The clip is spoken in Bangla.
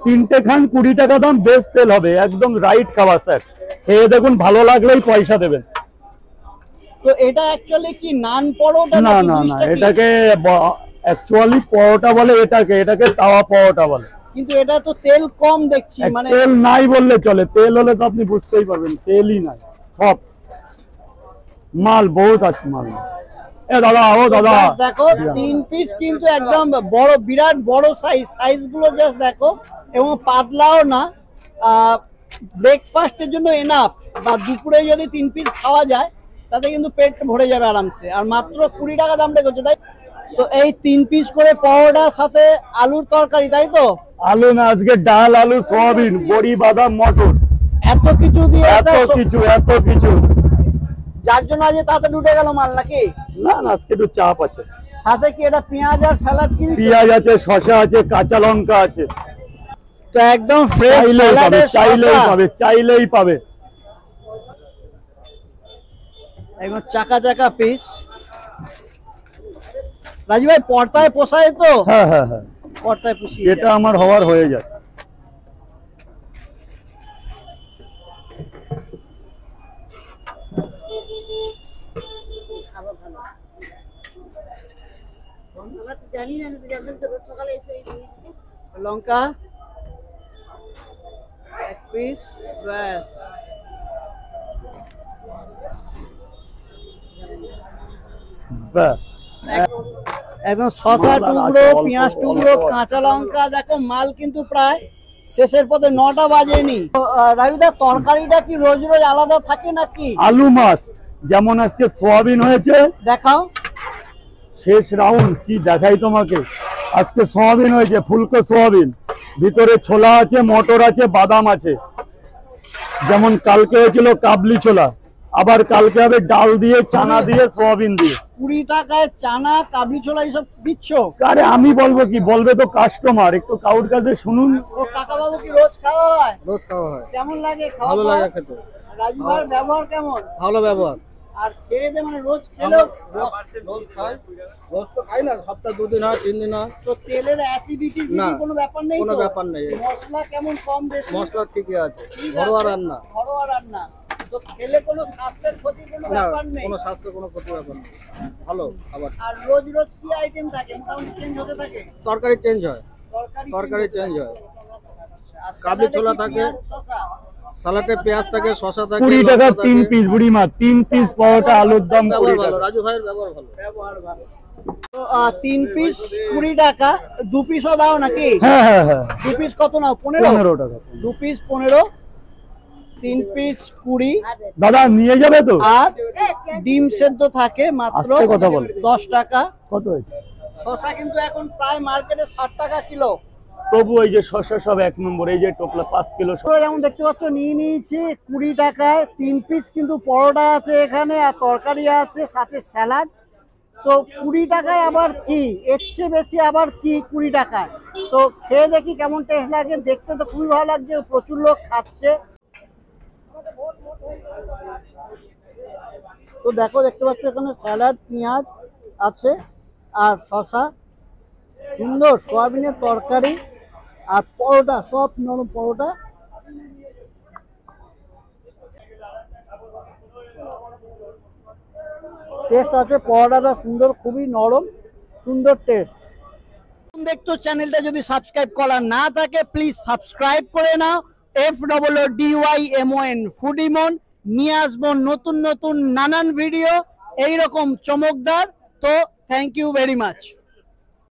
তিনটে খান 20 টাকা দাম, বেশ তেল হবে, একদম রাইট খাবার স্যার। খেয়ে দেখুন, ভালো লাগলেই পয়সা দেবেন। তো এটা অ্যাকচুয়ালি কি নান পরোটা না নাকি না না, জিনিসটা কি? এটাকে অ্যাকচুয়ালি পরোটা বলে, এটাকে তাওয়া পরোটা বলে। কিন্তু এটা তো তেল কম দেখছি, মানে তেল নাই বললে চলে, তেল হলে তো আপনি বুঝতেই পারবেন, তেলই নাই, সব মাল বহুত আছে মাল। এ দাদা, ও দাদা দেখো 3 পিস কিন্তু একদম বড়, বিরাট বড় সাইজ গুলো জাস্ট দেখো, এবং পাতলাও না। ব্রেকফাস্টের জন্য এনাফ, বা দুপুরে যদি 3 পিস খাওয়া যায় তাতে কিন্তু পেট ভরে যাবে আরামসে। আর মাত্র 20 টাকা দাম রেখেছে, তাই তো? এই 3 পিস করে পরোটার সাথে আলুর তরকারি, তাই তো? আলু না, আজকে ডাল, আলু, সয়াবিন, বড়ি, বাদাম, মটর, এত কিছু দিয়ে এত কিছু। যার জন্য আজ তাড়াতাড়ি উঠে গেল মাল নাকি? না না, আজকে একটু চাপ আছে। সাথে কি এটা পেঁয়াজ আর স্যালাড কি দিচ্ছে? পেঁয়াজ আছে, শসা আছে, কাঁচা লঙ্কা আছে। তো একদম ফ্রেশ স্যালাডের চাইলেই পাবে। একদম চাকা চাকা পিস। রাজু ভাই, পর্দায় পোষায় তো? হ্যাঁ হ্যাঁ হ্যাঁ, পর্দায় পুষিয়ে এটা আমার হওয়ার হয়ে যায়। লঙ্কা 1 পিস, ব্যাস। একদম শসা টুকরো, পেঁয়াজ টুকরো, কাঁচা লঙ্কা। দেখো মাল কিন্তু প্রায় শেষের পথে, 9টা বাজেনি। রাজুদা, তরকারিটা কি রোজ রোজ আলাদা থাকে নাকি? আলু মাছ, যেমন আজকে সোয়াবিন হয়েছে, দেখাও শেষ রাউন্ড কি দেখাই তোমাকে। আজকে সোয়াবিন হয়েছে, ফুলকো সোয়াবিন, ভিতরে ছোলা আছে, মটর আছে, বাদাম আছে। যেমন কালকে হয়েছিল কাবলি ছোলা, আবার কালকে হবে ডাল দিয়ে, চানা দিয়ে, সোয়াবিন দিয়ে। 20 টাকায় চানা, কাবলি ছোলা এইসব দিচ্ছ? আরে আমি বলবো কি, বলবে তো কাস্টমার, একটু কাউর কাছে শুনুন। ও কাকা বাবু, কি রোজ খাওয়া হয়? রোজ খাওয়া হয়। কেমন লাগে? ভালো লাগে খেতে। রাজু ভাইয়ের ব্যবহার কেমন? ভালো ব্যবহার। আর খেয়ে দে, মানে রোজ খেলেও? রোজ খাই, রোজ তো খাই না, সপ্তাহে 2 দিন হয়, 3 দিন হয়। তো তেলের অ্যাসিডিটি কোনো ব্যাপার নেই? কোনো ব্যাপার নেই। মশলা কেমন, কম বেশি? মশলা ঠিকই আছে, ঘরোয়া রান্না। ঘরোয়া রান্না, তো খেলে কোনো স্বাস্থ্যের ক্ষতি কোনো ব্যাপার নেই? কোনো স্বাস্থ্য কোনো ক্ষতি ব্যাপার নেই, ভালো খাবার। আর রোজ রোজ কি আইটেম থাকে, মোটামুটি চেঞ্জ হতে থাকে? তরকারি চেঞ্জ হয়, তরকারি চেঞ্জ হয়। কাবলি ছোলা থাকে, সালাডে পেঁয়াজ থাকে, শসা থাকে। 20 টাকা 3 পিস, বুড়িমা 3 পিস পরোটা, আলুর দম 20 টাকা। রাজু ভাইয়ের ব্যবহার ভালো। ব্যবহার ভালো। তো 3 পিস 20 টাকা, 2 পিসও দাও নাকি? হ্যাঁ হ্যাঁ হ্যাঁ। 2 পিস কত নাও? 15 টাকা। 2 পিস 15, 3 পিস 20। দাদা নিয়ে যাবে তো? আর ডিম সেদ্ধ থাকে মাত্র কথা বল। 10 টাকা। কত হয়েছে? শসা কিন্তু এখন প্রায় মার্কেটে 60 টাকা কিলো। তবু এই যে শসা সব 1 নম্বর, এই যে টোপলা 5 কিলো। যেমন দেখতে পাচ্ছ নিয়ে নিয়েছি 20 টাকায় 3 পিস কিন্তু পরোটা আছে এখানে, আর তরকারি আছে, সাথে স্যালাড। তো 20 টাকায় আবার কি, এর চেয়ে বেশি আবার কি 20 টাকায়? তো খেয়ে দেখি কেমন টেস্ট লাগে। দেখতে তো খুবই ভালো লাগছে, প্রচুর লোক খাচ্ছে। তো দেখো, দেখতে পাচ্ছ এখানে স্যালাড, পেঁয়াজ আছে, আর শসা, সুন্দর সয়াবিনের তরকারি, আর পরোটা, সব নরম পরোটা। টেস্ট আছে, পরোটাটা সুন্দর, খুবই নরম, সুন্দর টেস্ট। দেখতো চ্যানেলটা যদি সাবস্ক্রাইব করা না থাকে, প্লিজ সাবস্ক্রাইব করে নাও। FOODYMON ফুডিমন, নিয়ে আসবো নতুন নতুন নানান ভিডিও এইরকম চমকদার। তো থ্যাংক ইউ ভেরি মাচ।